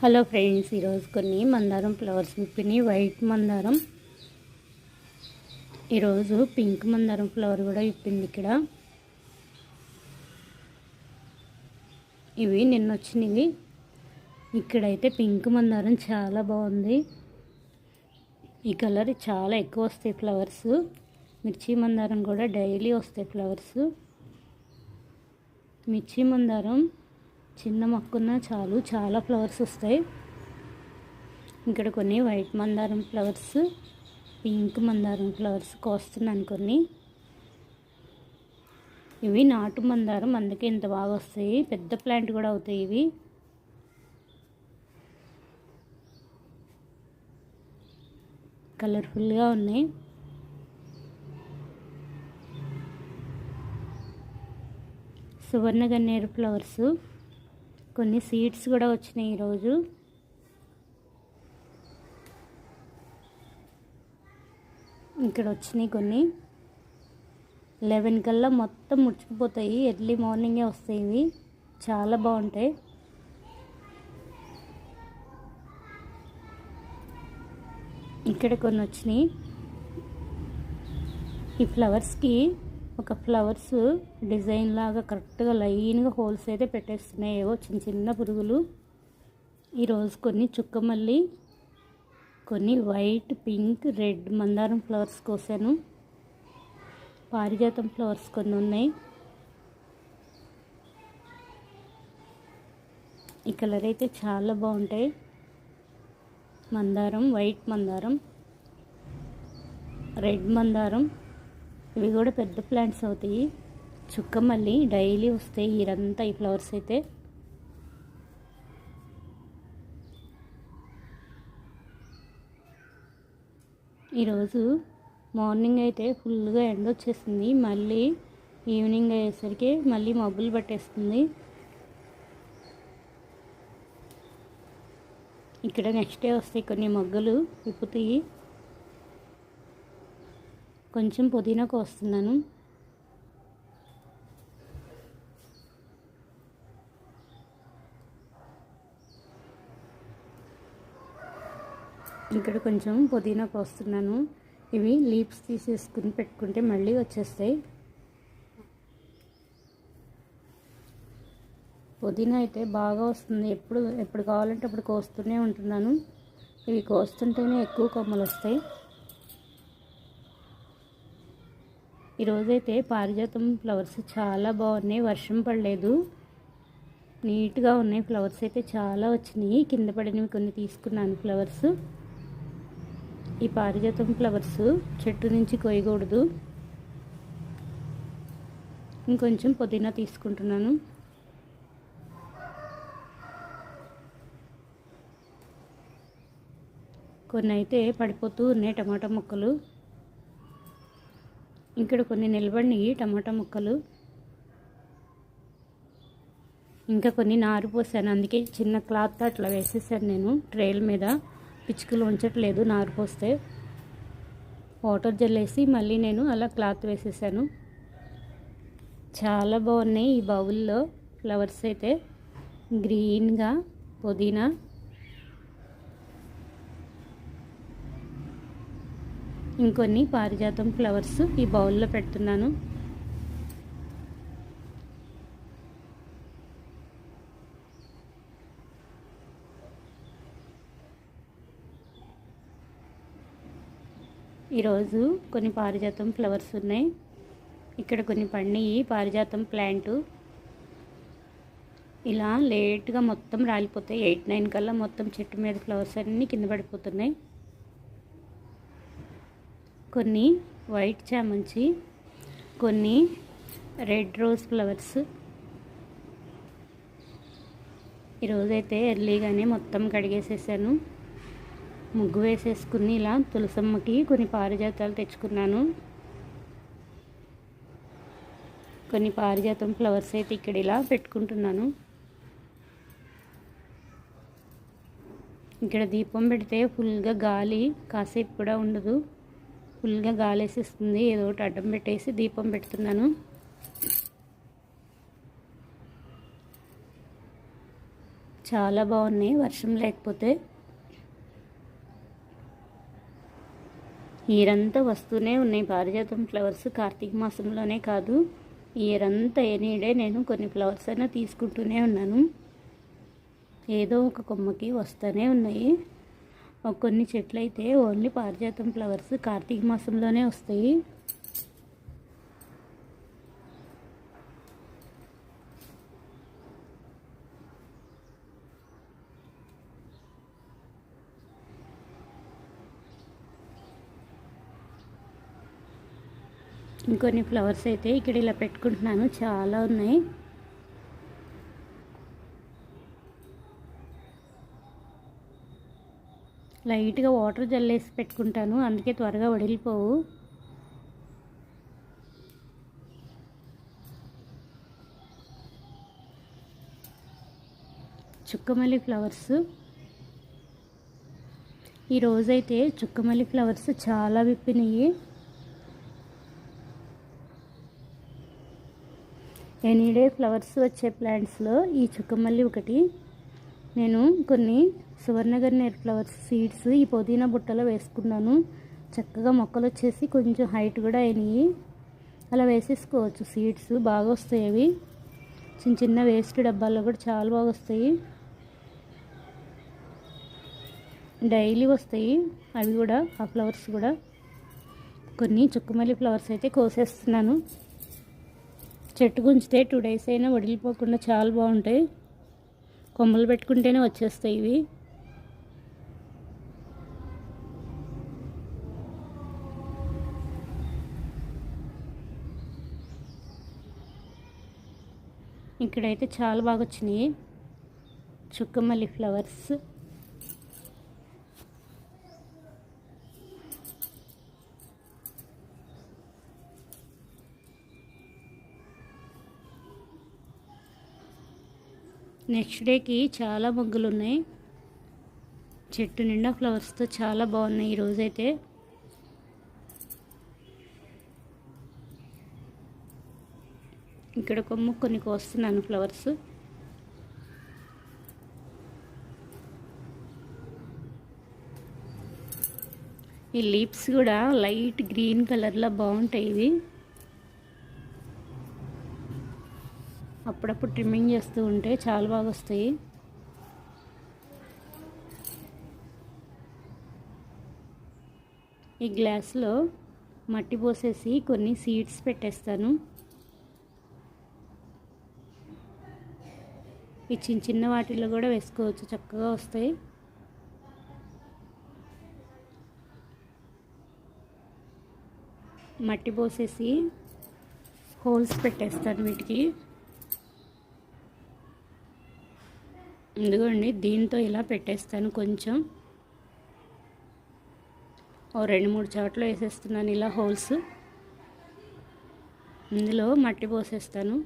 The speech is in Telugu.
హలో ఫ్రెండ్స్, ఈరోజు కొన్ని మందారం ఫ్లవర్స్ విప్పినాయి. వైట్ మందారం, ఈరోజు పింక్ మందారం ఫ్లవర్ కూడా విప్పింది. ఇవి నిన్న వచ్చినవి. ఇక్కడైతే పింక్ మందారం చాలా బాగుంది. ఈ కలర్ చాలా ఎక్కువ వస్తాయి ఫ్లవర్స్. మిర్చి మందారం కూడా డైలీ వస్తాయి ఫ్లవర్స్. మిర్చి మందారం చిన్న మొక్కన చాలు, చాలా ఫ్లవర్స్ వస్తాయి. ఇక్కడ కొన్ని వైట్ మందారం ఫ్లవర్స్, పింక్ మందారం ఫ్లవర్స్ కోస్తున్నాను కొన్ని. ఇవి నాటు మందారం, అందుకే ఇంత బాగా వస్తాయి. పెద్ద ప్లాంట్ కూడా అవుతాయి ఇవి. కలర్ఫుల్గా ఉన్నాయి. సువర్ణ గన్నేరు ఫ్లవర్స్, కొన్ని సీడ్స్ కూడా వచ్చినాయి ఈరోజు. ఇక్కడ వచ్చినాయి కొన్ని. 11 కల్లా మొత్తం ముడుచుకుపోతాయి. ఎర్లీ మార్నింగే వస్తాయి ఇవి, చాలా బాగుంటాయి. ఇక్కడ కొన్ని వచ్చినాయి. ఈ ఫ్లవర్స్కి ఒక ఫ్లవర్స్ డిజైన్ లాగా కరెక్ట్గా లైన్గా హోల్స్ అయితే పెట్టేస్తున్నాయి. ఏవో చిన్న చిన్న పురుగులు. ఈరోజు కొన్ని చుక్కమల్లి, కొన్ని వైట్, పింక్, రెడ్ మందారం ఫ్లవర్స్ కోసాను. పారిజాతం ఫ్లవర్స్ కొన్ని ఉన్నాయి. ఈ కలర్ అయితే చాలా బాగుంటాయి. మందారం, వైట్ మందారం, రెడ్ మందారం, ఇవి కూడా పెద్ద ప్లాంట్స్ అవుతాయి. చుక్కమల్లి డైలీ వస్తాయి ఇరంతా ఈ ఫ్లవర్స్ అయితే. ఈరోజు మార్నింగ్ అయితే ఫుల్గా ఎండ వచ్చేసింది. మళ్ళీ ఈవినింగ్ అయ్యేసరికి మళ్ళీ మబ్బులు పట్టేస్తుంది. ఇక్కడ నెక్స్ట్ డే వస్తాయి కొన్ని మొగ్గలు విప్పుతాయి. కొంచెం పుదీనా కోస్తున్నాను. ఇక్కడ కొంచెం పుదీనా కోస్తున్నాను. ఇవి లీవ్స్ తీసేసుకుని పెట్టుకుంటే మళ్ళీ వచ్చేస్తాయి. పుదీనా అయితే బాగా వస్తుంది. ఎప్పుడు కావాలంటే అప్పుడు కోస్తూనే ఉంటున్నాను. ఇవి కోస్తుంటేనే ఎక్కువ కొమ్మలు వస్తాయి. ఈరోజైతే పారిజాతం ఫ్లవర్స్ చాలా బాగున్నాయి. వర్షం పడలేదు, నీట్గా ఉన్నాయి. ఫ్లవర్స్ అయితే చాలా వచ్చినాయి. కింద పడినవి కొన్ని తీసుకున్నాను ఫ్లవర్స్. ఈ పారిజాతం ఫ్లవర్స్ చెట్టు నుంచి కోయకూడదు. ఇంకొంచెం పుదీనా తీసుకుంటున్నాను. కొన్ని అయితే పడిపోతూ ఉన్నాయి టమాటా ముక్కలు. ఇక్కడ కొన్ని నిలబడినాయి టమాటా ముక్కలు. ఇంకా కొన్ని నారు పోసాను, అందుకే చిన్న క్లాత్ అట్లా వేసేసాను నేను ట్రేల మీద. పిచ్చుకలు ఉంచట్లేదు నారు పోస్తే. వాటర్ జల్లేసి మళ్ళీ నేను అలా క్లాత్ వేసేసాను. చాలా బాగున్నాయి ఈ బౌల్లో ఫ్లవర్స్ అయితే. గ్రీన్గా పుదీనా, ఇంకొన్ని పారిజాతం ఫ్లవర్స్ ఈ బౌల్లో పెడుతున్నాను. ఈరోజు కొన్ని పారిజాతం ఫ్లవర్స్ ఉన్నాయి. ఇక్కడ కొన్ని పండియి పారిజాతం ప్లాంటు. ఇలా లేట్గా మొత్తం రాలిపోతాయి. 8-9 కల్లా మొత్తం చెట్టు మీద ఫ్లవర్స్ అన్నీ కింద పడిపోతున్నాయి. కొన్ని వైట్ చామంతి, కొన్ని రెడ్ రోజ్ ఫ్లవర్స్. ఈరోజైతే ఎర్లీగానే మొత్తం కడిగేసేసాను. ముగ్గు వేసేసుకుని ఇలా తులసమ్మకి కొన్ని పారిజాతాలు తెచ్చుకున్నాను. కొన్ని పారిజాతం ఫ్లవర్స్ అయితే ఇక్కడ ఇలా పెట్టుకుంటున్నాను. ఇక్కడ దీపం పెడితే ఫుల్గా గాలి కాసేపు కూడా ఉండదు. ఫుల్గా గాలి వేసేస్తుంది. ఏదో ఒకటి అడ్డం పెట్టేసి దీపం పెడుతున్నాను. చాలా బాగున్నాయి వర్షం లేకపోతే. ఇయరంతా వస్తూనే ఉన్నాయి పారిజాతం ఫ్లవర్స్. కార్తీక మాసంలోనే కాదు, ఇయరంతా ఎనీడే నేను కొన్ని ఫ్లవర్స్ అయినా తీసుకుంటూనే ఉన్నాను. ఏదో ఒక కొమ్మకి వస్తూనే ఉన్నాయి. కొన్ని చెట్లు అయితే ఓన్లీ పారిజాతం ఫ్లవర్స్ కార్తీక మాసంలోనే వస్తాయి. ఇంకొన్ని ఫ్లవర్స్ అయితే ఇక్కడ ఇలా పెట్టుకుంటున్నాను, చాలా ఉన్నాయి. లైట్గా వాటర్ జల్లేసి పెట్టుకుంటాను, అందుకే త్వరగా వడిలిపోవు. చుక్కమల్లి ఫ్లవర్స్ ఈరోజైతే చుక్కమల్లి ఫ్లవర్స్ చాలా విప్పినాయి. ఎనీడే ఫ్లవర్స్ వచ్చే ప్లాంట్స్లో ఈ చుక్కమల్లి ఒకటి. నేను కొన్ని సువర్ణగన్నేరు ఫ్లవర్స్ సీడ్స్ ఈ పుదీనా బుట్టలో వేసుకున్నాను. చక్కగా మొక్కలు వచ్చేసి కొంచెం హైట్ కూడా అయినాయి. అలా వేసేసుకోవచ్చు, సీడ్స్ బాగా వస్తాయి. అవి చిన్న చిన్న వేస్ట్ డబ్బాల్లో కూడా చాలా బాగా వస్తాయి. డైలీ వస్తాయి అవి కూడా, ఆ ఫ్లవర్స్ కూడా. కొన్ని చుక్కమల్లి ఫ్లవర్స్ అయితే కోసేస్తున్నాను. చెట్టు గుంచితే 2 days అయినా వడిలిపోకుండా చాలా బాగుంటాయి. కొమ్మలు పెట్టుకుంటేనే వచ్చేస్తాయి ఇవి. ఇక్కడైతే చాలా బాగా వచ్చినాయి చుక్కమల్లి ఫ్లవర్స్. నెక్స్ట్ డేకి చాలా మొగ్గులు ఉన్నాయి. చెట్టు నిండా ఫ్లవర్స్తో చాలా బాగున్నాయి ఈరోజైతే. ఇక్కడ కొమ్మ కొన్ని కోస్తున్నాను ఫ్లవర్స్. ఈ లీవ్స్ కూడా లైట్ గ్రీన్ కలర్లో బాగుంటాయి ఇవి. అప్పుడప్పుడు ట్రిమ్మింగ్ చేస్తూ ఉంటే చాలా బాగా వస్తాయి. ఈ గ్లాస్లో మట్టి పోసేసి కొన్ని సీడ్స్ పెట్టేస్తాను. ఈ చిన్న చిన్న వాటిల్లో కూడా వేసుకోవచ్చు, చక్కగా వస్తాయి. మట్టి పోసేసి హోల్స్ పెట్టేస్తాను వీటికి. ఇదిగోండి, దీంతో ఇలా పెట్టేస్తాను. కొంచెం 2-3 చోట్ల వేసేస్తున్నాను ఇలా హోల్స్. ఇందులో మట్టి పోసేస్తాను.